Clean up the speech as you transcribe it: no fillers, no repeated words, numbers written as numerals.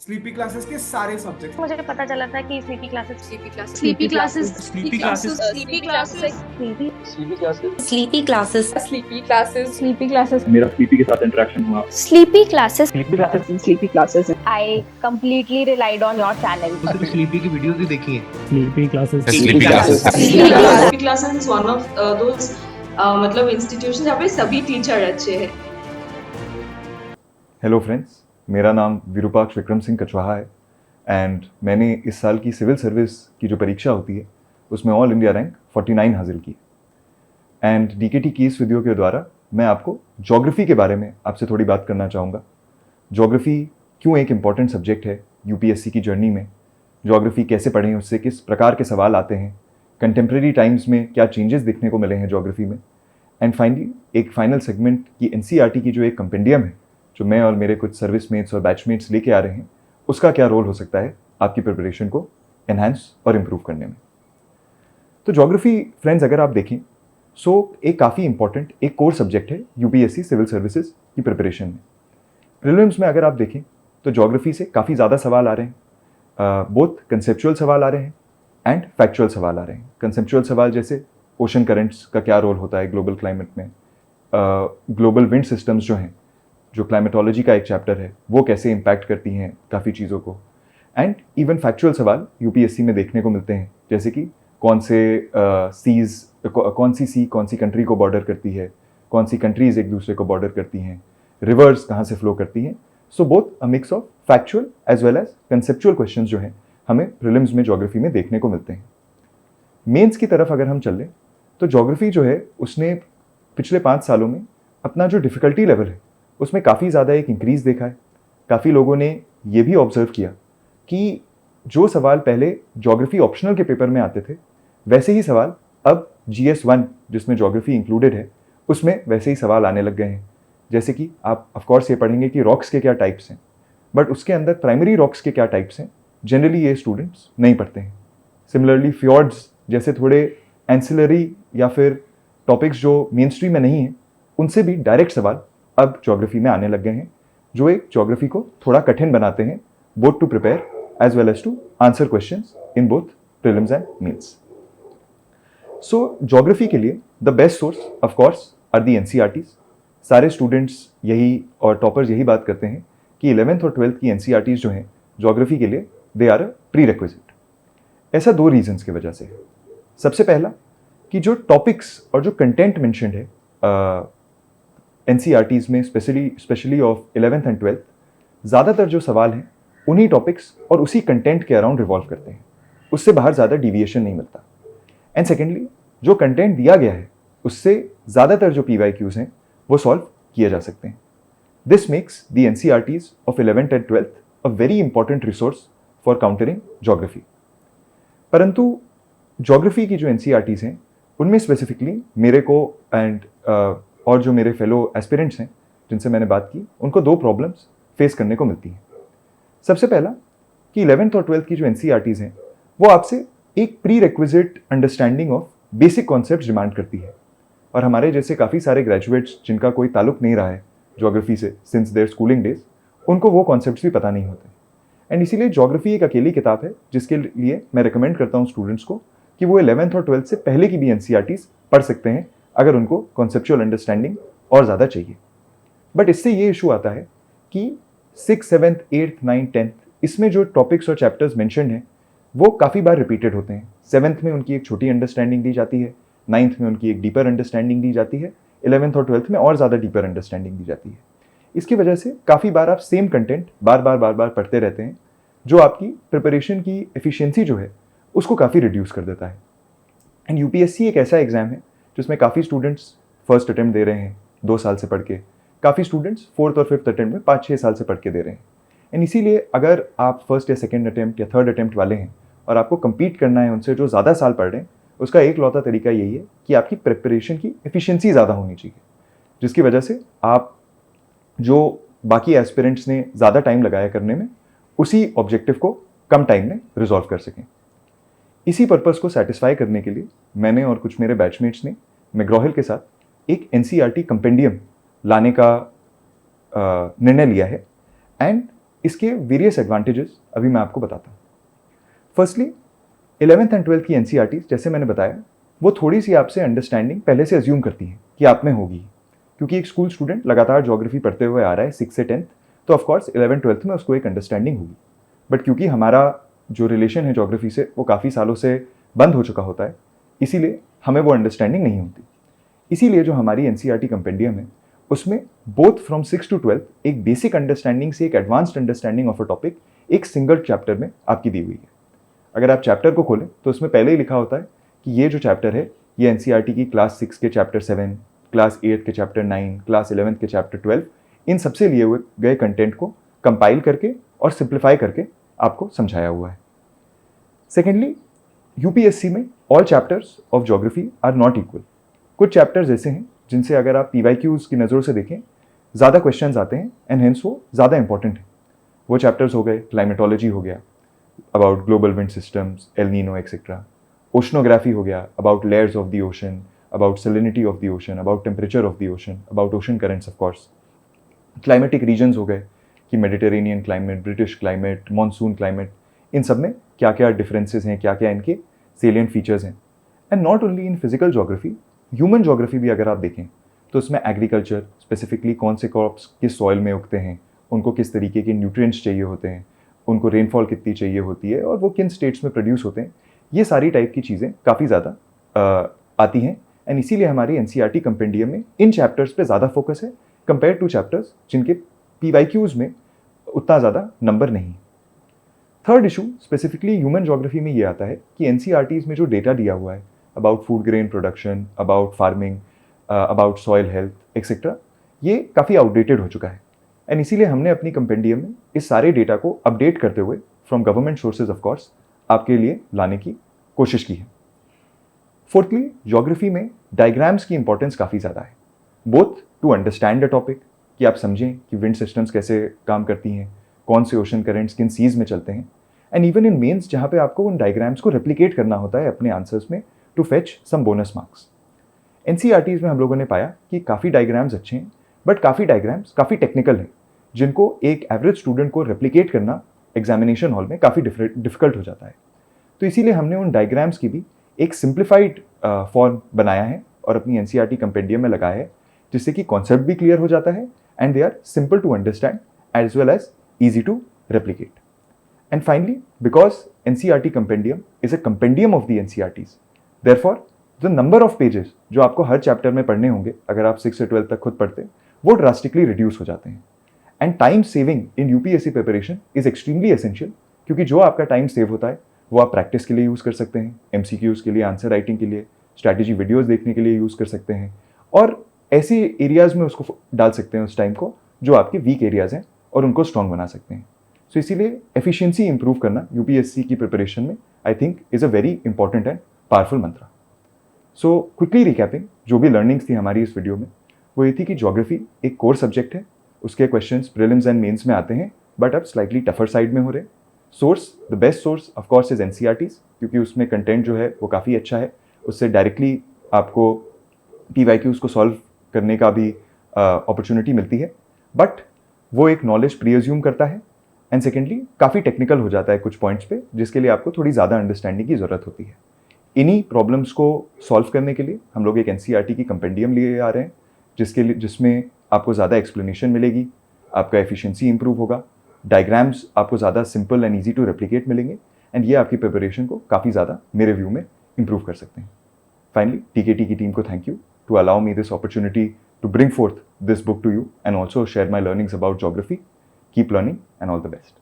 Sleepy classes के सारे subject. मुझे पता चला था कि sleepy classes sleepy classes sleepy classes sleepy classes sleepy classes sleepy classes sleepy classes sleepy classes मेरा स्लीपी के साथ इंटरेक्शन हुआ। Sleepy classes sleepy classes I completely relied on your channel. Sleepy की वीडियोस भी देखी है। Sleepy classes sleepy classes is one of those मतलब institution जहाँ पे सभी टीचर अच्छे हैं। हेलो फ्रेंड्स, मेरा नाम विरूपाक्ष विक्रम सिंह कछवाहा है एंड मैंने इस साल की सिविल सर्विस की जो परीक्षा होती है उसमें ऑल इंडिया रैंक 49 हासिल की एंड डीकेटी की इस वीडियो के द्वारा मैं आपको ज्योग्राफी के बारे में आपसे थोड़ी बात करना चाहूँगा। ज्योग्राफी क्यों एक इम्पॉर्टेंट सब्जेक्ट है यूपीएससी की जर्नी में, ज्योग्राफी कैसे पढ़ें, उससे किस प्रकार के सवाल आते हैं, कंटेम्प्रेरी टाइम्स में क्या चेंजेस देखने को मिले हैं ज्योग्राफी में, एंड फाइनली एक फाइनल सेगमेंट की एनसीईआरटी की जो एक कंपेंडियम है जो मैं और मेरे कुछ सर्विसमेट्स और बैचमेट्स लेके आ रहे हैं, उसका क्या रोल हो सकता है आपकी प्रिपरेशन को एनहांस और इम्प्रूव करने में। तो ज्योग्राफी फ्रेंड्स अगर आप देखें एक काफ़ी इंपॉर्टेंट एक कोर सब्जेक्ट है यूपीएससी सिविल सर्विसेज की प्रिपरेशन में। प्रीलिम्स में अगर आप देखें तो ज्योग्राफी से काफ़ी ज़्यादा सवाल आ रहे हैं, बोथ कंसेप्चुअल सवाल आ रहे हैं एंड फैक्चुअल सवाल आ रहे हैं। कंसेप्चुअल सवाल जैसे ओशन करंट्स का क्या रोल होता है ग्लोबल क्लाइमेट में, ग्लोबल विंड सिस्टम्स जो हैं, जो क्लाइमेटोलॉजी का एक चैप्टर है, वो कैसे इम्पैक्ट करती हैं काफ़ी चीज़ों को, एंड इवन फैक्चुअल सवाल यूपीएससी में देखने को मिलते हैं जैसे कि कौन सी कौन सी कंट्री को बॉर्डर करती है, कौन सी कंट्रीज़ एक दूसरे को बॉर्डर करती हैं, रिवर्स कहाँ से फ्लो करती हैं। So both a mix of factual as well as conceptual questions जो हैं हमें प्रीलिम्स में ज्योग्राफी में देखने को मिलते हैं। मेंस की तरफ अगर हम चलें तो ज्योग्राफी जो है उसने पिछले 5 सालों में अपना जो डिफ़िकल्टी लेवल है उसमें काफ़ी ज़्यादा एक इंक्रीज़ देखा है। काफ़ी लोगों ने ये भी ऑब्जर्व किया कि जो सवाल पहले ज्योग्राफी ऑप्शनल के पेपर में आते थे वैसे ही सवाल अब GS1 जिसमें ज्योग्राफी इंक्लूडेड है उसमें वैसे ही सवाल आने लग गए हैं। जैसे कि आप ऑफकोर्स ये पढ़ेंगे कि रॉक्स के क्या टाइप्स हैं, बट उसके अंदर प्राइमरी रॉक्स के क्या टाइप्स हैं जनरली ये स्टूडेंट्स नहीं पढ़ते हैं। सिमिलरली फ्योर्ड्स जैसे थोड़े एंसिलरी या फिर टॉपिक्स जो मेन स्ट्रीम में नहीं हैं उनसे भी डायरेक्ट सवाल अब ज्योग्राफी में आने लग गए हैं, जो एक ज्योग्राफी को थोड़ा कठिन बनाते हैं both to prepare as well as to answer questions in both prelims and mains. So geography के लिए the best source of course are the NCERTs. सारे स्टूडेंट्स यही और टॉपर्स यही बात करते हैं कि 11th और 12th की एनसीईआरटीज जो हैं ज्योग्राफी के लिए they are a prerequisite. ऐसा 2 रीजन्स की वजह से है। सबसे पहला कि जो टॉपिक्स और जो कंटेंट मेंशन्ड है एनसीईआरटीज में specially of 11th and 12th, ज़्यादातर जो सवाल हैं उन्हीं टॉपिक्स और उसी कंटेंट के अराउंड रिवॉल्व करते हैं, उससे बाहर ज़्यादा डिविएशन नहीं मिलता। एंड सेकेंडली जो कंटेंट दिया गया है उससे ज़्यादातर जो PYQs हैं वो सॉल्व किए जा सकते हैं। This makes the NCERTs of 11th and 12th a very important resource for countering geography. परंतु ज्योग्राफी की जो एनसीईआरटीज हैं उनमें स्पेसिफिकली मेरे को एंड और जो मेरे फेलो एस्पिरेंट्स हैं जिनसे मैंने बात की उनको 2 प्रॉब्लम्स फेस करने को मिलती हैं। सबसे पहला कि 11th और 12th की जो एनसीईआरटीज हैं वो आपसे एक pre requisite understanding of basic concepts demand करती है, और हमारे जैसे काफ़ी सारे ग्रेजुएट्स जिनका कोई ताल्लुक नहीं रहा है ज्योग्राफी से सिंस देयर स्कूलिंग डेज, उनको वो कॉन्सेप्ट्स भी पता नहीं होते। एंड इसीलिए ज्योग्राफी एक अकेली किताब है जिसके लिए मैं रिकमेंड करता हूँ स्टूडेंट्स को कि वो 11th और 12th से पहले की भी एनसीईआरटीज पढ़ सकते हैं अगर उनको कॉन्सेप्चुअल अंडरस्टैंडिंग और ज़्यादा चाहिए। बट इससे ये इशू आता है कि 6th, 7th, 8th, 9th, 10th इसमें जो टॉपिक्स और चैप्टर्स मेंशन्ड हैं वो काफ़ी बार रिपीटेड होते हैं। 7th में उनकी एक छोटी अंडरस्टैंडिंग दी जाती है, 9th में उनकी एक डीपर अंडरस्टैंडिंग दी जाती है, 11th और 12th में और ज़्यादा डीपर अंडरस्टैंडिंग दी जाती है। इसकी वजह से काफ़ी बार आप सेम कंटेंट बार बार पढ़ते रहते हैं, जो आपकी प्रिपरेशन की एफिशिएंसी जो है उसको काफ़ी रिड्यूस कर देता है। एंड यूपीएससी एक ऐसा एग्जाम है जिसमें काफ़ी स्टूडेंट्स फर्स्ट अटेम्प्ट दे रहे हैं 2 साल से पढ़ के, काफ़ी स्टूडेंट्स 4th और 5th अटेम्प्ट में 5-6 साल से पढ़ के दे रहे हैं। एंड इसीलिए अगर आप फर्स्ट या सेकेंड अटेम्प्ट या थर्ड अटेम्प्ट वाले हैं और आपको compete करना है उनसे जो ज़्यादा साल पढ़ रहे हैं, उसका एक लौता तरीका यही है कि आपकी प्रिपरेशन की एफिशिएंसी ज़्यादा होनी चाहिए, जिसकी वजह से आप जो बाकी एस्पिरेंट्स ने ज़्यादा टाइम लगाया करने में उसी ऑब्जेक्टिव को कम टाइम में रिजॉल्व कर सकें। इसी पर्पस को सेटिस्फाई करने के लिए मैंने और कुछ मेरे बैचमेट्स ने मैग्रॉ हिल के साथ एक एनसीईआरटी कंपेंडियम लाने का निर्णय लिया है। एंड इसके वेरियस एडवांटेजेस अभी मैं आपको बताता हूँ। फर्स्टली 11th एंड 12th की एनसीईआरटी जैसे मैंने बताया वो थोड़ी सी आपसे अंडरस्टैंडिंग पहले से अज्यूम करती है कि आप में होगी, क्योंकि एक स्कूल स्टूडेंट लगातार ज्योग्राफी पढ़ते हुए आ रहा है 6 से 10th, तो ऑफकोर्स 11th 12th में उसको एक अंडरस्टैंडिंग होगी। बट क्योंकि हमारा जो रिलेशन है ज्योग्राफी से वो काफ़ी सालों से बंद हो चुका होता है, इसीलिए हमें वो अंडरस्टैंडिंग नहीं होती। इसीलिए जो हमारी एनसीईआरटी कंपेंडियम है उसमें बोथ फ्रॉम 6 to 12 एक बेसिक अंडरस्टैंडिंग से एक advanced understanding of a topic एक सिंगल चैप्टर में आपकी दी हुई है। अगर आप चैप्टर को खोलें तो उसमें पहले ही लिखा होता है कि ये जो चैप्टर है ये एनसीईआरटी की क्लास 6 के चैप्टर 7, क्लास 8 के चैप्टर 9, क्लास 11th के चैप्टर 12 इन सबसे लिए हुए गए कंटेंट को कंपाइल करके और सिंप्लीफाई करके आपको समझाया हुआ है। सेकेंडली, यूपीएससी में all chapters of geography are not equal. कुछ चैप्टर्स ऐसे हैं जिनसे अगर आप पीवाईक्यूज की नज़रों से देखें ज़्यादा क्वेश्चंस आते हैं एंड हेंस वो ज़्यादा इंपॉर्टेंट है। वो चैप्टर्स हो गए क्लाइमेटोलॉजी हो गया, about global wind systems, El Nino etcetera. Oceanography हो गया, about layers of the ocean, about salinity of the ocean, about temperature of the ocean, about ocean currents of course. Climatic regions हो गए कि Mediterranean climate, British climate, monsoon climate, इन सब में क्या क्या डिफरेंसेस हैं, क्या क्या इनके सेलिएंट फीचर्स हैं। And not only in physical geography, human geography भी अगर आप देखें तो उसमें एग्रीकल्चर, स्पेसिफिकली कौन से क्रॉप्स किस सॉइल में उगते हैं, उनको किस तरीके के न्यूट्रिएंट्स चाहिए होते हैं, उनको रेनफॉल कितनी चाहिए होती है और वो किन स्टेट्स में प्रोड्यूस होते हैं, ये सारी टाइप की चीज़ें काफ़ी ज़्यादा आती हैं। एंड इसीलिए हमारी एनसीईआरटी कंपेंडियम में इन चैप्टर्स पे ज़्यादा फोकस है कंपेयर टू चैप्टर्स जिनके पीवाईक्यूज में उतना ज़्यादा नंबर नहीं। Third issue specifically human geography में ये आता है कि एनसीईआरटीज़ में जो डेटा दिया हुआ है about food grain production, about farming, about soil health etcetera, ये काफ़ी आउटडेटेड हो चुका है। एंड इसीलिए हमने अपनी कंपेंडियम में इस सारे डेटा को अपडेट करते हुए from government sources of course आपके लिए लाने की कोशिश की है। फोर्थली, ज्योग्राफी में डायग्राम्स की इंपॉर्टेंस काफ़ी ज़्यादा है, both to understand the topic कि आप समझें कि विंड सिस्टम्स कैसे काम करती हैं, कौन से ओशन करेंट्स किन सीज में चलते हैं, एंड इवन इन मेंस जहाँ पे आपको उन डायग्राम्स को रेप्लिकेट करना होता है अपने आंसर्स में to fetch some bonus marks. NCERTs में हम लोगों ने पाया कि काफ़ी डायग्राम्स अच्छे हैं बट काफ़ी डायग्राम्स काफ़ी टेक्निकल हैं जिनको एक एवरेज स्टूडेंट को रेप्लिकेट करना एग्जामिनेशन हॉल में काफ़ी डिफिकल्ट हो जाता है। तो इसीलिए हमने उन डायग्राम्स की भी एक सिंप्लीफाइड फॉर्म बनाया है और अपनी एनसीईआरटी कंपेंडियम में लगाया है, जिससे कि कॉन्सेप्ट भी क्लियर हो जाता है and they are simple to understand as well as easy to replicate. And finally, because NCERT compendium is a compendium of the NCERTs, therefore the number of pages जो आपको हर चैप्टर में पढ़ने होंगे अगर आप 6 से 12 तक खुद पढ़ते वो ड्रास्टिकली रिड्यूस हो जाते हैं। And time saving in UPSC preparation is extremely essential, क्योंकि जो आपका टाइम सेव होता है वो आप प्रैक्टिस के लिए यूज़ कर सकते हैं, एमसीक्यूज़ के लिए, आंसर राइटिंग के लिए, स्ट्रैटेजी वीडियोज़ देखने के लिए यूज़ कर सकते हैं और ऐसे एरियाज़ में उसको डाल सकते हैं उस टाइम को जो आपके वीक एरियाज़ हैं और उनको स्ट्रॉन्ग बना सकते हैं। सो इसीलिए एफिशिएंसी इंप्रूव करना यूपीएससी की प्रिपरेशन में I think is a very important and powerful Mantra. So quickly रिकैपिंग, जो भी लर्निंग्स थी हमारी इस वीडियो में वो ये थी कि ज्योग्राफी एक कोर सब्जेक्ट है, उसके क्वेश्चंस प्रीलिम्स एंड मेंस में आते हैं बट अब स्लाइटली टफर साइड में हो रहे हैं। Source, the best source of course is NCERTs, क्योंकि उसमें कंटेंट जो है वो काफ़ी अच्छा है, उससे डायरेक्टली आपको पीवाईक्यूज़ को सॉल्व करने का भी अपॉर्चुनिटी मिलती है, बट वो एक नॉलेज प्री-अज्यूम करता है एंड सेकेंडली काफ़ी टेक्निकल हो जाता है कुछ पॉइंट्स पे, जिसके लिए आपको थोड़ी ज़्यादा अंडरस्टैंडिंग की ज़रूरत होती है। इन्हीं प्रॉब्लम्स को सॉल्व करने के लिए हम लोग एक एनसीईआरटी की कंपेंडियम लिए आ रहे हैं, जिसमें आपको ज़्यादा एक्सप्लेनेशन मिलेगी, आपका एफिशिएंसी इंप्रूव होगा, डायग्राम्स आपको ज़्यादा simple and easy to replicate मिलेंगे एंड ये आपकी प्रिपरेशन को काफ़ी ज़्यादा मेरे व्यू में इंप्रूव कर सकते हैं। फाइनली, टीकेटी की टीम को thank you to allow me this opportunity to bring forth this book to you and also share my learnings about geography. Keep learning and all the best.